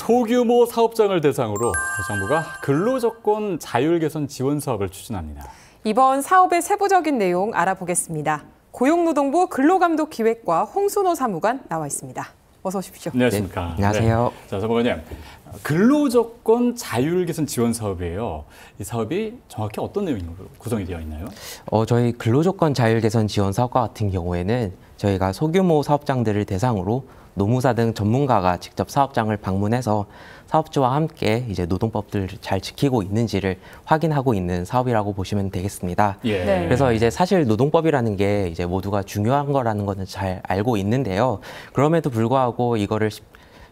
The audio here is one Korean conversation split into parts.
소규모 사업장을 대상으로 정부가 근로조건 자율 개선 지원 사업을 추진합니다. 이번 사업의 세부적인 내용 알아보겠습니다. 고용노동부 근로감독기획과 홍순호 사무관 나와 있습니다. 어서 오십시오. 안녕하십니까. 네, 안녕하세요. 네. 자, 사무관님, 근로조건 자율 개선 지원 사업이에요. 이 사업이 정확히 어떤 내용으로 구성이 되어 있나요? 저희 근로조건 자율 개선 지원 사업과 같은 경우에는 저희가 소규모 사업장들을 대상으로 노무사 등 전문가가 직접 사업장을 방문해서 사업주와 함께 이제 노동법들을 잘 지키고 있는지를 확인하고 있는 사업이라고 보시면 되겠습니다. 예. 네. 그래서 이제 사실 노동법이라는 게 이제 모두가 중요한 거라는 거는 잘 알고 있는데요. 그럼에도 불구하고 이거를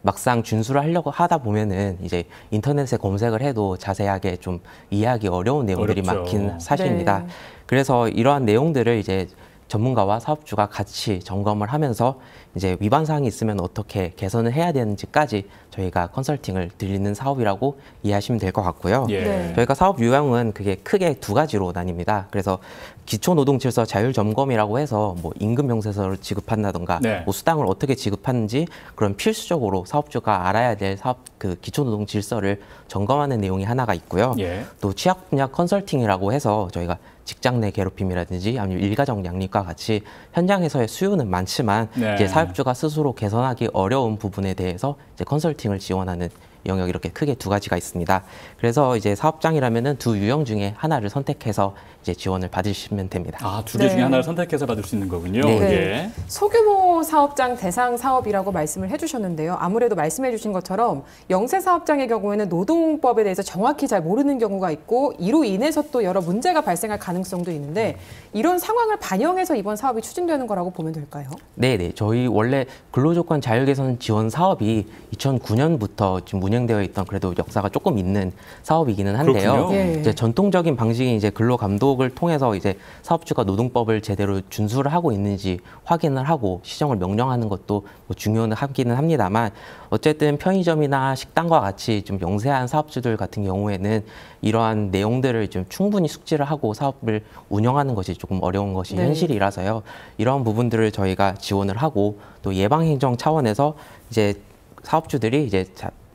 막상 준수를 하려고 하다 보면은 이제 인터넷에 검색을 해도 자세하게 좀 이해하기 어려운 내용들이 어렵죠. 많긴 사실입니다. 네. 그래서 이러한 내용들을 이제 전문가와 사업주가 같이 점검을 하면서 이제 위반 사항이 있으면 어떻게 개선을 해야 되는지까지 저희가 컨설팅을 드리는 사업이라고 이해하시면 될 것 같고요. 예. 네. 저희가 사업 유형은 그게 크게 두 가지로 나뉩니다. 그래서 기초노동질서 자율점검이라고 해서 뭐 임금 명세서를 지급한다던가 네. 뭐 수당을 어떻게 지급하는지 그런 필수적으로 사업주가 알아야 될 사업 그 기초노동질서를 점검하는 내용이 하나가 있고요. 예. 또 취약 분야 컨설팅이라고 해서 저희가 직장 내 괴롭힘이라든지 아니면 일가정 양립과 같이 현장에서의 수요는 많지만 네. 이제 사업주가 스스로 개선하기 어려운 부분에 대해서 이제 컨설팅을 지원하는 영역 이렇게 크게 두 가지가 있습니다. 그래서 이제 사업장이라면은 두 유형 중에 하나를 선택해서 이제 지원을 받으시면 됩니다. 아, 두 개 중에 네. 하나를 선택해서 받을 수 있는 거군요. 네. 예. 소규모 사업장 대상 사업이라고 말씀을 해주셨는데요. 아무래도 말씀해 주신 것처럼 영세 사업장의 경우에는 노동법에 대해서 정확히 잘 모르는 경우가 있고 이로 인해서 또 여러 문제가 발생할 가능성도 있는데 이런 상황을 반영해서 이번 사업이 추진되는 거라고 보면 될까요? 네네. 저희 원래 근로조건 자율개선 지원 사업이 2009년부터 지금 운영되어 있던 그래도 역사가 조금 있는 사업이기는 한데요. 그렇군요. 예. 이제 전통적인 방식인 이제 근로감독을 통해서 이제 사업주가 노동법을 제대로 준수를 하고 있는지 확인을 하고 시정을 명령하는 것도 뭐 중요하기는 합니다만 어쨌든 편의점이나 식당과 같이 좀 영세한 사업주들 같은 경우에는 이러한 내용들을 좀 충분히 숙지를 하고 사업을 운영하는 것이 조금 어려운 것이 네. 현실이라서요. 이러한 부분들을 저희가 지원을 하고 또 예방행정 차원에서 이제 사업주들이 이제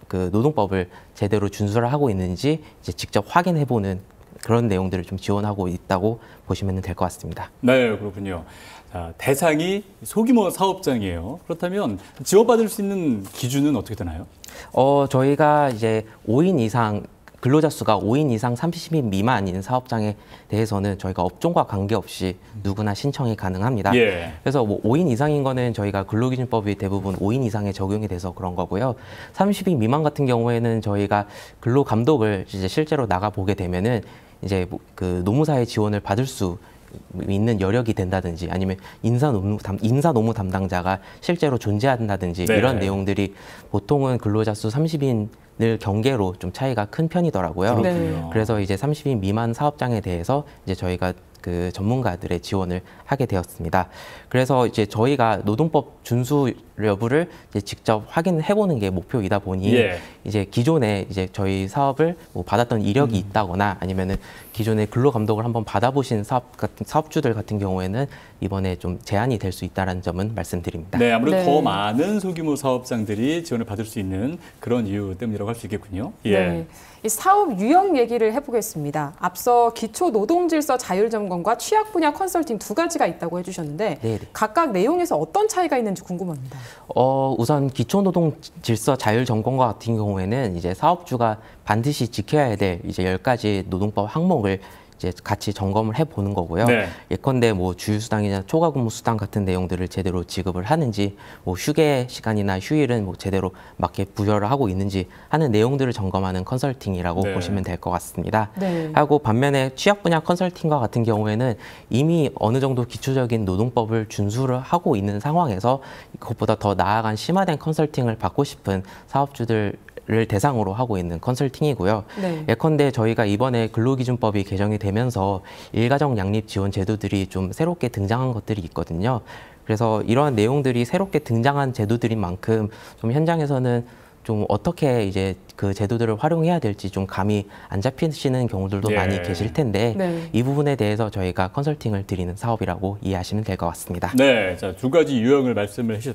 그 노동법을 제대로 준수를 하고 있는지 이제 직접 확인해보는 그런 내용들을 좀 지원하고 있다고 보시면 될 것 같습니다. 네, 그렇군요. 자, 대상이 소규모 사업장이에요. 그렇다면 지원받을 수 있는 기준은 어떻게 되나요? 저희가 이제 5인 이상 근로자 수가 5인 이상 30인 미만인 사업장에 대해서는 저희가 업종과 관계없이 누구나 신청이 가능합니다. 예. 그래서 뭐 5인 이상인 거는 저희가 근로기준법이 대부분 5인 이상에 적용이 돼서 그런 거고요. 30인 미만 같은 경우에는 저희가 근로감독을 이제 실제로 나가 보게 되면은 이제 그 노무사의 지원을 받을 수 있는 여력이 된다든지 아니면 인사노무 담당자가 실제로 존재한다든지 네. 이런 내용들이 보통은 근로자 수 30인을 경계로 좀 차이가 큰 편이더라고요. 그렇군요. 그래서 이제 30인 미만 사업장에 대해서 이제 저희가 그 전문가들의 지원을 하게 되었습니다. 그래서 이제 저희가 노동법 준수 여부를 이제 직접 확인해보는 게 목표이다 보니 예. 이제 기존에 이제 저희 사업을 뭐 받았던 이력이 있다거나 아니면은 기존에 근로감독을 한번 받아보신 사업주들 같은 경우에는 이번에 좀 제한이 될 수 있다는 점은 말씀드립니다. 네, 아무래도 네. 더 많은 소규모 사업장들이 지원을 받을 수 있는 그런 이유 때문이라고 할 수 있겠군요. 예. 네. 이 사업 유형 얘기를 해보겠습니다. 앞서 기초노동질서 자율점검과 취약 분야 컨설팅 두 가지가 있다고 해주셨는데 네네. 각각 내용에서 어떤 차이가 있는지 궁금합니다. 우선 기초노동질서 자율점검과 같은 경우에는 이제 사업주가 반드시 지켜야 될 이제 10가지 노동법 항목을 이제 같이 점검을 해보는 거고요. 네. 예컨대 뭐 주휴수당이나 초과근무수당 같은 내용들을 제대로 지급을 하는지, 뭐 휴게 시간이나 휴일은 뭐 제대로 맞게 부여를 하고 있는지 하는 내용들을 점검하는 컨설팅이라고 네. 보시면 될 것 같습니다. 네. 하고 반면에 취약 분야 컨설팅과 같은 경우에는 이미 어느 정도 기초적인 노동법을 준수를 하고 있는 상황에서 그것보다 더 나아간 심화된 컨설팅을 받고 싶은 사업주들 를 대상으로 하고 있는 컨설팅이고요. 네. 예컨대 저희가 이번에 근로기준법이 개정이 되면서 일가정 양립 지원 제도들이 좀 새롭게 등장한 것들이 있거든요. 그래서 이러한 내용들이 새롭게 등장한 제도들인 만큼 좀 현장에서는 좀 어떻게 이제 그 제도들을 활용해야 될지 좀 감이 안 잡히시는 경우들도 예. 많이 계실 텐데 네. 이 부분에 대해서 저희가 컨설팅을 드리는 사업이라고 이해하시면 될 것 같습니다. 네, 자, 두 가지 유형을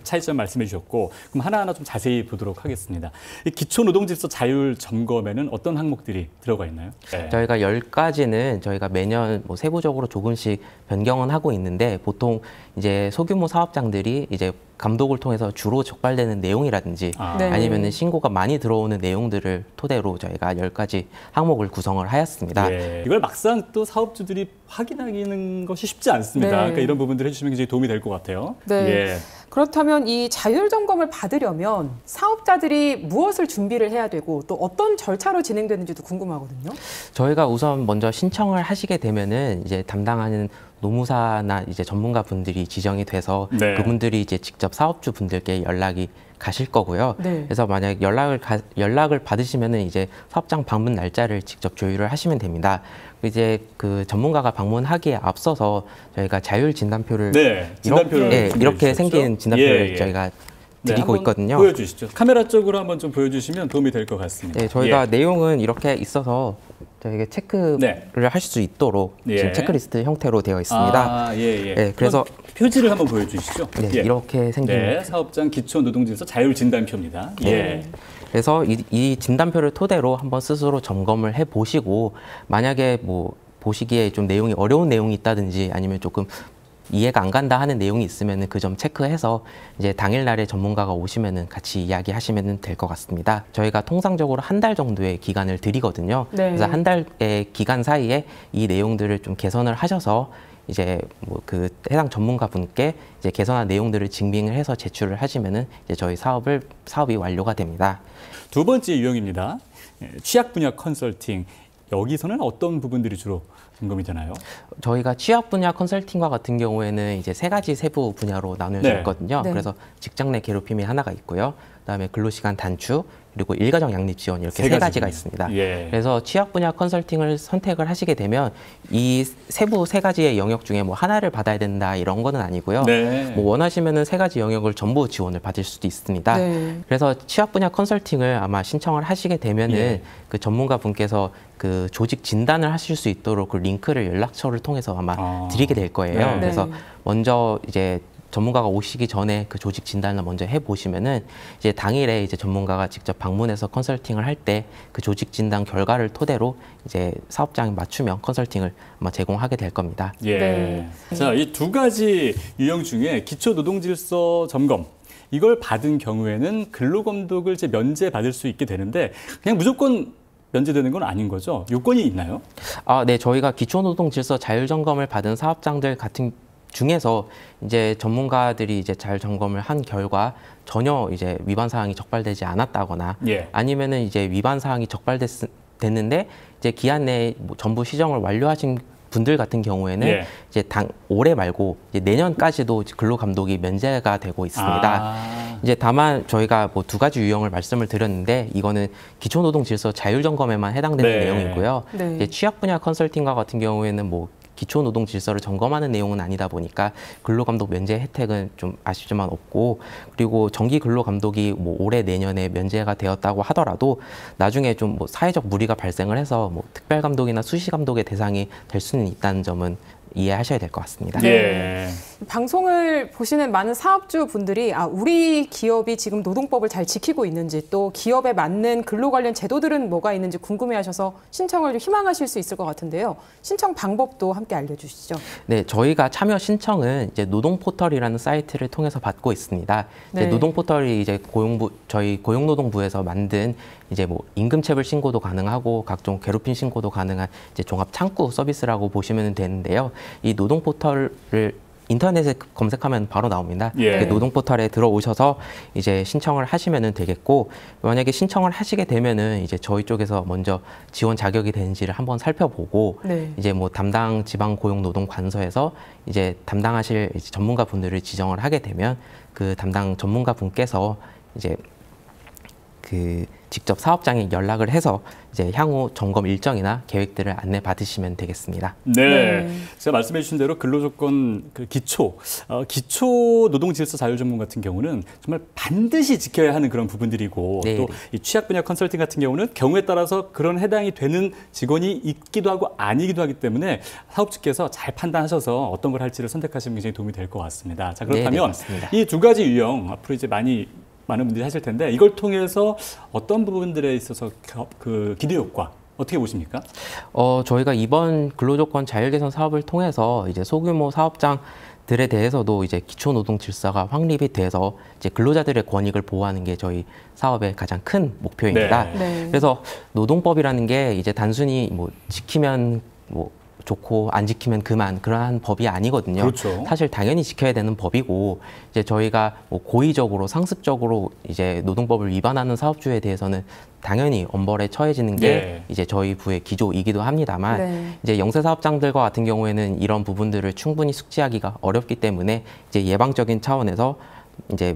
차이점 말씀해 주셨고, 그럼 하나하나 좀 자세히 보도록 하겠습니다. 이 기초노동질서 자율 점검에는 어떤 항목들이 들어가 있나요? 네. 저희가 10가지는 저희가 매년 뭐 세부적으로 조금씩 변경은 하고 있는데 보통 이제 소규모 사업장들이 이제 감독을 통해서 주로 적발되는 내용이라든지 네. 아니면은 신고가 많이 들어오는 내용들을 토대로 저희가 10가지 항목을 구성을 하였습니다. 예, 이걸 막상 또 사업주들이 확인하는 것이 쉽지 않습니다. 네. 그러니까 이런 부분들을 해주시면 굉장히 도움이 될 것 같아요. 네. 예. 그렇다면 이 자율 점검을 받으려면 사업자들이 무엇을 준비를 해야 되고 또 어떤 절차로 진행되는지도 궁금하거든요. 저희가 우선 먼저 신청을 하시게 되면은 이제 담당하는 노무사나 이제 전문가 분들이 지정이 돼서 네. 그분들이 이제 직접 사업주 분들께 연락이 가실 거고요. 네. 그래서 만약 연락을 받으시면은 이제 사업장 방문 날짜를 직접 조율을 하시면 됩니다. 이제 그 전문가가 방문하기에 앞서서 저희가 자율 진단표를 네, 진단표를 이렇게, 준비해 이렇게 주셨죠? 생긴 진단표를 예, 예. 저희가 네, 드리고 한번 있거든요. 보여주시죠. 카메라 쪽으로 한번 좀 보여주시면 도움이 될 것 같습니다. 네, 저희가 예. 내용은 이렇게 있어서 저희가 체크를 네. 하실 수 있도록 예. 지금 체크리스트 형태로 되어 있습니다. 아, 예, 예. 네, 그래서 표지를 한번 보여주시죠. 네, 예. 이렇게 생긴 네, 사업장 기초노동질서 자율 진단표입니다. 예. 그래서 이 진단표를 토대로 한번 스스로 점검을 해 보시고 만약에 뭐 보시기에 좀 내용이 어려운 내용이 있다든지 아니면 조금 이해가 안 간다 하는 내용이 있으면은 그 점 체크해서 이제 당일날에 전문가가 오시면은 같이 이야기하시면은 될 것 같습니다. 저희가 통상적으로 한 달 정도의 기간을 드리거든요. 네. 그래서 한 달의 기간 사이에 이 내용들을 좀 개선을 하셔서 이제 뭐 그 해당 전문가 분께 이제 개선한 내용들을 증빙을 해서 제출을 하시면은 이제 저희 사업이 완료가 됩니다. 두 번째 유형입니다. 취약 분야 컨설팅. 여기서는 어떤 부분들이 주로 점검이 되나요? 저희가 취업 분야 컨설팅과 같은 경우에는 이제 3가지 세부 분야로 나누어져 네. 있거든요. 네. 그래서 직장 내 괴롭힘이 하나가 있고요. 그다음에 근로시간 단축, 그리고 일가정 양립 지원 이렇게 세 세 가지가 가지군요. 있습니다. 예. 그래서 취약 분야 컨설팅을 선택을 하시게 되면 이 세부 3가지의 영역 중에 뭐 하나를 받아야 된다 이런 거는 아니고요. 네. 뭐 원하시면은 3가지 영역을 전부 지원을 받을 수도 있습니다. 네. 그래서 취약 분야 컨설팅을 아마 신청을 하시게 되면은 예. 그 전문가 분께서 그 조직 진단을 하실 수 있도록 그 링크를 연락처를 통해서 아마 드리게 될 거예요. 네. 그래서 네. 먼저 이제 전문가가 오시기 전에 그 조직 진단을 먼저 해보시면은 이제 당일에 이제 전문가가 직접 방문해서 컨설팅을 할 때 그 조직 진단 결과를 토대로 이제 사업장에 맞춤형 컨설팅을 아마 제공하게 될 겁니다. 예. 네. 자, 이 두 가지 유형 중에 기초노동질서 점검. 이걸 받은 경우에는 근로감독을 이제 면제받을 수 있게 되는데 그냥 무조건 면제되는 건 아닌 거죠? 요건이 있나요? 네, 저희가 기초노동질서 자율점검을 받은 사업장들 같은 중에서 이제 전문가들이 이제 잘 점검을 한 결과 전혀 이제 위반 사항이 적발되지 않았다거나 예. 아니면은 이제 위반 사항이 적발됐는데 이제 기한 내에 뭐 전부 시정을 완료하신 분들 같은 경우에는 예. 이제 올해 말고 이제 내년까지도 근로감독이 면제가 되고 있습니다. 이제 다만 저희가 뭐 2가지 유형을 말씀을 드렸는데 이거는 기초노동질서 자율점검에만 해당되는 네. 내용이고요. 네. 이제 취약 분야 컨설팅과 같은 경우에는 뭐 기초노동 질서를 점검하는 내용은 아니다 보니까 근로감독 면제 혜택은 좀 아쉽지만 없고 그리고 정기 근로감독이 뭐 올해 내년에 면제가 되었다고 하더라도 나중에 좀 뭐 사회적 무리가 발생을 해서 뭐 특별감독이나 수시감독의 대상이 될 수는 있다는 점은 이해하셔야 될 것 같습니다. 예. 방송을 보시는 많은 사업주 분들이 우리 기업이 지금 노동법을 잘 지키고 있는지 또 기업에 맞는 근로 관련 제도들은 뭐가 있는지 궁금해하셔서 신청을 좀 희망하실 수 있을 것 같은데요. 신청 방법도 함께 알려주시죠. 네, 저희가 참여 신청은 이제 노동포털이라는 사이트를 통해서 받고 있습니다. 네. 이제 노동포털이 이제 저희 고용노동부에서 만든 이제 뭐 임금체불 신고도 가능하고 각종 괴롭힘 신고도 가능한 이제 종합 창구 서비스라고 보시면 되는데요. 이 노동 포털을 인터넷에 검색하면 바로 나옵니다. 예. 그 노동 포털에 들어오셔서 이제 신청을 하시면 되겠고 만약에 신청을 하시게 되면은 이제 저희 쪽에서 먼저 지원 자격이 되는지를 한번 살펴보고 네. 이제 뭐 담당 지방 고용 노동 관서에서 이제 담당하실 이제 전문가 분들을 지정을 하게 되면 그 담당 전문가 분께서 이제 직접 사업장에 연락을 해서 이제 향후 점검 일정이나 계획들을 안내 받으시면 되겠습니다. 네, 제가 말씀해 주신 대로 근로조건 기초 노동질서 자율전문 같은 경우는 정말 반드시 지켜야 하는 그런 부분들이고 네. 또 이 취약 분야 컨설팅 같은 경우는 경우에 따라서 그런 해당이 되는 직원이 있기도 하고 아니기도 하기 때문에 사업주께서 잘 판단하셔서 어떤 걸 할지를 선택하시면 굉장히 도움이 될 것 같습니다. 자, 그렇다면 이 두 가지 유형 앞으로 이제 많은 분들이 하실 텐데 이걸 통해서 어떤 부분들에 있어서 그 기대 효과 어떻게 보십니까? 저희가 이번 근로조건 자율개선 사업을 통해서 이제 소규모 사업장들에 대해서도 이제 기초노동 질서가 확립이 돼서 이제 근로자들의 권익을 보호하는 게 저희 사업의 가장 큰 목표입니다. 네. 그래서 노동법이라는 게 이제 단순히 뭐 지키면 뭐 좋고 안 지키면 그만 그러한 법이 아니거든요. 그렇죠. 사실 당연히 지켜야 되는 법이고 이제 저희가 뭐 고의적으로 상습적으로 이제 노동법을 위반하는 사업주에 대해서는 당연히 엄벌에 처해지는 게 네. 이제 저희 부의 기조이기도 합니다만 네. 이제 영세 사업장들과 같은 경우에는 이런 부분들을 충분히 숙지하기가 어렵기 때문에 이제 예방적인 차원에서 이제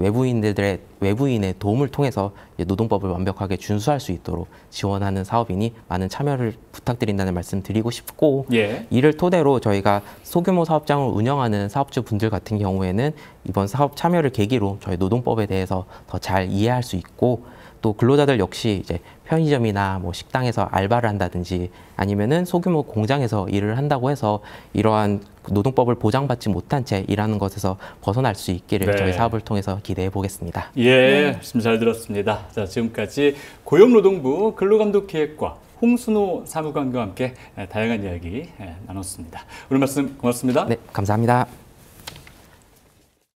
외부인의 도움을 통해서 노동법을 완벽하게 준수할 수 있도록 지원하는 사업이니 많은 참여를 부탁드린다는 말씀 드리고 싶고 예. 이를 토대로 저희가 소규모 사업장을 운영하는 사업주 분들 같은 경우에는 이번 사업 참여를 계기로 저희 노동법에 대해서 더 잘 이해할 수 있고 또 근로자들 역시 이제 편의점이나 뭐 식당에서 알바를 한다든지 아니면은 소규모 공장에서 일을 한다고 해서 이러한 노동법을 보장받지 못한 채 일하는 것에서 벗어날 수 있기를 네. 저희 사업을 통해서 기대해 보겠습니다. 예, 말씀 잘 들었습니다. 자, 지금까지 고용노동부 근로감독기획과 홍순호 사무관과 함께 다양한 이야기 나눴습니다. 오늘 말씀 고맙습니다. 네, 감사합니다.